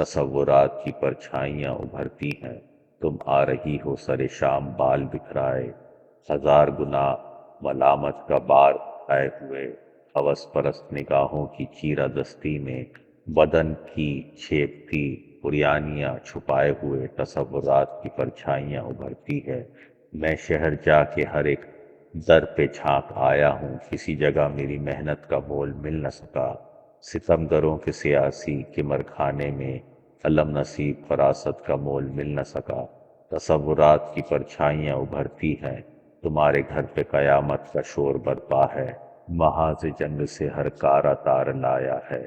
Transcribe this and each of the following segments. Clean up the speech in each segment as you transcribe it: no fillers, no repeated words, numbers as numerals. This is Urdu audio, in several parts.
تصورات کی پرچھائیاں ابھرتی ہیں، تم آ رہی ہو سر شام بال بکھرائے، ہزار گناہ ملامت کا بار اٹھائے ہوئے، ہوس پرست نگاہوں کی چیرہ دستی میں بدن کی چھیپتی بریانیاں چھپائے ہوئے تصورات کی پرچھائیاں ابھرتی ہے۔ میں شہر جا کے ہر ایک در پہ جھانک آیا ہوں، کسی جگہ میری محنت کا مول مل نہ سکا، ستمگروں کے سیاسی قمر خانے میں علم نصیب فراست کا مول مل نہ سکا۔ تصورات کی پرچھائیاں ابھرتی ہیں، تمہارے گھر پہ قیامت کا شور برپا ہے، محاذ جنگ سے ہر کارا تار لایا ہے،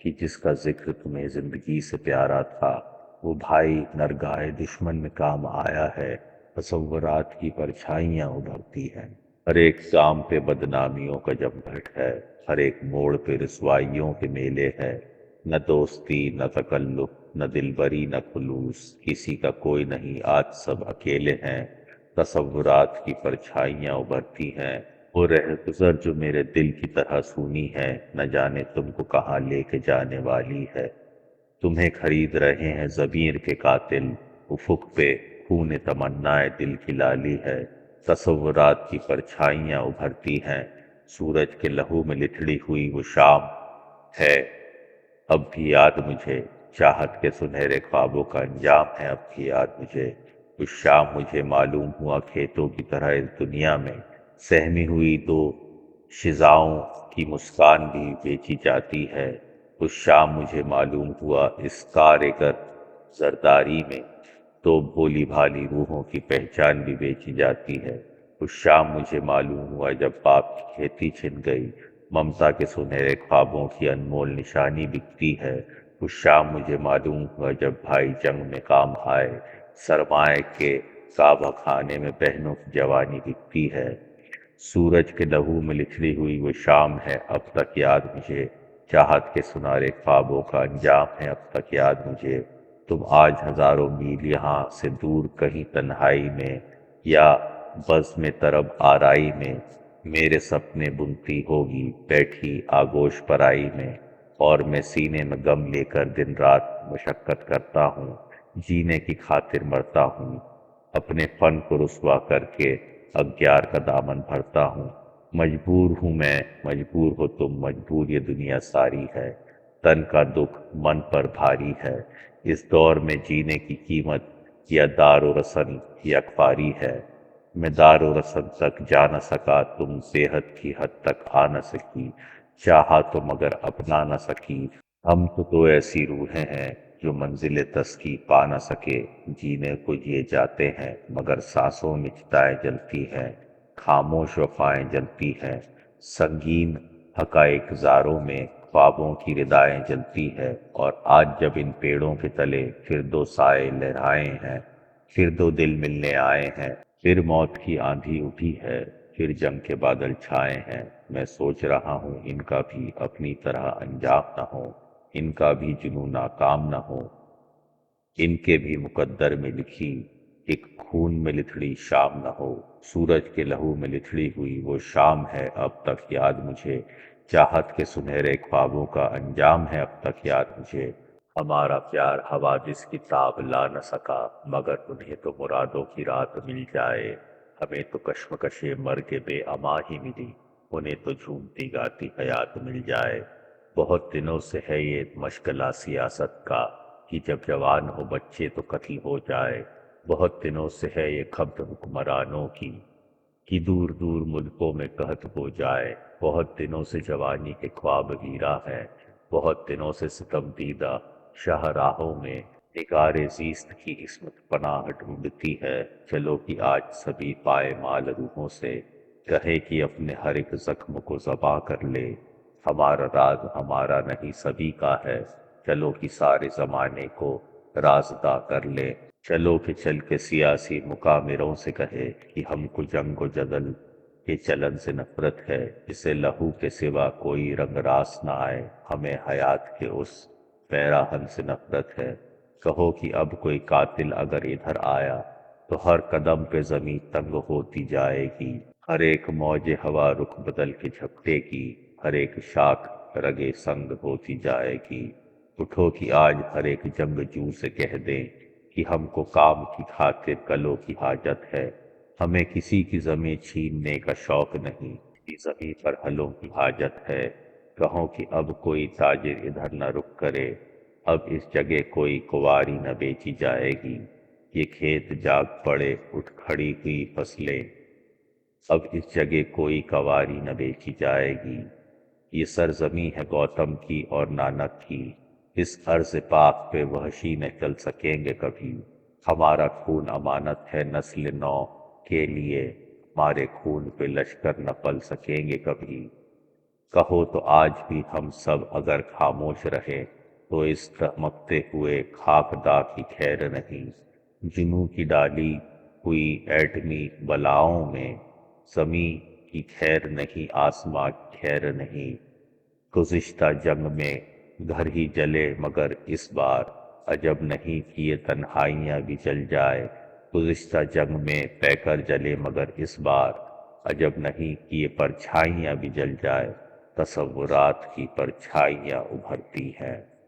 کہ جس کا ذکر تمہیں زندگی سے پیارا تھا، وہ بھائی نرگائے دشمن میں کام آیا ہے۔ تصورات کی پرچھائیاں ابھرتی ہیں، ہر ایک کام پہ بدنامیوں کا جمگھٹ ہے، ہر ایک موڑ پہ رسوائیوں کے میلے ہے، نہ دوستی نہ تکلف نہ دلبری نہ خلوص، کسی کا کوئی نہیں، آج سب اکیلے ہیں۔ تصورات کی پرچھائیاں ابھرتی ہیں، وہ رہ گزر جو میرے دل کی طرح سونی ہے، نہ جانے تم کو کہاں لے کے جانے والی ہے۔ تمہیں خرید رہے ہیں ضمیر کے قاتل، افق پہ خون تمنائے دل کی لالی ہے۔ تصورات کی پرچھائیاں ابھرتی ہیں، سورج کے لہو میں لتھڑی ہوئی وہ شام ہے اب بھی یاد مجھے، چاہت کے سنہرے خوابوں کا انجام ہے اب بھی یاد مجھے۔ اس شام مجھے معلوم ہوا کھیتوں کی طرح اس دنیا میں سہمی ہوئی دو شزاؤں کی مسکان بھی بیچی جاتی ہے۔ اس شام مجھے معلوم ہوا اس کارگر زرداری میں تو بھولی بھالی روحوں کی پہچان بھی بیچی جاتی ہے۔ اس شام مجھے معلوم ہوا جب باپ کی کھیتی چھن گئی، ممتا کے سنہرے خوابوں کی انمول نشانی بکتی ہے۔ اس شام مجھے معلوم ہوا جب بھائی جنگ میں کام آئے، سرمائے کے کعبہ خانے میں بہنوں کی جوانی بکتی ہے۔ سورج کے لہو میں لکھڑی ہوئی وہ شام ہے اب تک یاد مجھے، چاہت کے سنہرے خوابوں کا انجام ہے اب تک یاد مجھے۔ تم آج ہزاروں میل یہاں سے دور کہیں تنہائی میں، یا بزم طرب آرائی میں، میرے سپنے بنتی ہوگی بیٹھی آگوش پرائی میں، اور میں سینے میں غم لے کر دن رات مشقت کرتا ہوں، جینے کی خاطر مرتا ہوں، اپنے فن کو رسوا کر کے اگیار کا دامن بھرتا ہوں۔ مجبور ہوں میں، مجبور ہو تم، مجبور یہ دنیا ساری ہے، تن کا دکھ من پر بھاری ہے، اس دور میں جینے کی قیمت یا دار و رسن کی اکفاری ہے۔ میں دار و رسن تک جا نہ سکا، تم صحت کی حد تک آ نہ سکی، چاہا تو مگر اپنا نہ سکی۔ ہم تو ایسی روحیں ہیں جو منزل تسکی پا نہ سکے، جینے کو یہ جاتے ہیں مگر سانسوں میں چتائیں جلتی ہیں، خاموش وفائیں جلتی ہیں، سنگین حقائق زاروں میں خوابوں کی ردائیں جلتی ہے۔ اور آج جب ان پیڑوں کے تلے پھر دو سائے لہرائے ہیں، پھر دو دل ملنے آئے ہیں، پھر موت کی آندھی اٹھی ہے، پھر جنگ کے بادل چھائے ہیں، میں سوچ رہا ہوں ان کا بھی اپنی طرح انجام نہ ہو، ان کا بھی جنون ناکام نہ ہو، ان کے بھی مقدر میں لکھی ایک خون میں لتھڑی شام نہ ہو۔ سورج کے لہو میں لتھڑی ہوئی وہ شام ہے اب تک یاد مجھے، چاہت کے سنہرے خوابوں کا انجام ہے اب تک یاد مجھے۔ ہمارا پیار حوادث کی تاب لا نہ سکا، مگر انہیں تو مرادوں کی رات مل جائے، ہمیں تو کشمکش مرگ بے اما ہی ملی، انہیں تو جھومتی گاتی حیات مل جائے۔ بہت دنوں سے ہے یہ مشغلہ سیاست کا، کہ جب جوان ہو بچے تو قتل ہو جائے، بہت دنوں سے ہے یہ خبر حکمرانوں کی، کہ دور دور ملکوں میں قحط ہو جائے، بہت دنوں سے جوانی کے خواب گیرا ہے، بہت دنوں سے ستم دیدہ شاہراہوں میں نگار زیست کی عصمت پناہ ڈھونڈتی ہے۔ چلو کہ آج سبھی پائے مال روحوں سے، کہے کہ اپنے ہر ایک زخم کو ذبح کر لے، ہمارا راز ہمارا نہیں سبھی کا ہے، چلو کہ سارے زمانے کو رازداں کر لے۔ چلو کہ چل کے سیاسی مقامروں سے کہے کہ ہم کو جنگ و جدل کے چلن سے نفرت ہے، اسے لہو کے سوا کوئی رنگ راس نہ آئے، ہمیں حیات کے اس پیراہن سے نفرت ہے۔ کہو کہ اب کوئی قاتل اگر ادھر آیا تو ہر قدم پہ زمیں تنگ ہوتی جائے گی، ہر ایک موج ہوا رخ بدل کے جھپٹے گی، ہر ایک شاخ رگے سنگ ہوتی جائے گی۔ اٹھو کہ آج ہر ایک جنگجو سے کہہ دیں کہ ہم کو کام کی خاطر کلوں کی حاجت ہے، ہمیں کسی کی زمین چھیننے کا شوق نہیں، اس زمین پر ہلوں کی حاجت ہے۔ کہو کہ اب کوئی تاجر ادھر نہ رک کرے، اب اس جگہ کوئی کواری نہ بیچی جائے گی، یہ کھیت جاگ پڑے اٹھ کھڑی ہوئی فصلیں، اب اس جگہ کوئی کواری نہ بیچی جائے گی۔ یہ سرزمین ہے گوتم کی اور نانک کی، اس ارض پاک پہ وحشی نہ چل سکیں گے کبھی، ہمارا خون امانت ہے نسل نو کے لیے، ہمارے خون پہ لشکر نہ پل سکیں گے کبھی۔ کہو تو آج بھی ہم سب اگر خاموش رہے تو اس دمکتے ہوئے خاک داں کی خیر نہیں، جنوں کی ڈالی ہوئی ایٹمی بلاؤں میں، زمیں کی خیر نہیں آسماں کی خیر نہیں۔ گزشتہ جنگ میں گھر ہی جلے مگر اس بار، عجب نہیں کہ یہ تنہائیاں بھی جل جائے، گزشتہ جنگ میں پیکر جلے مگر اس بار، عجب نہیں کہ یہ پرچھائیاں بھی جل جائے، تصورات کی پرچھائیاں ابھرتی ہیں۔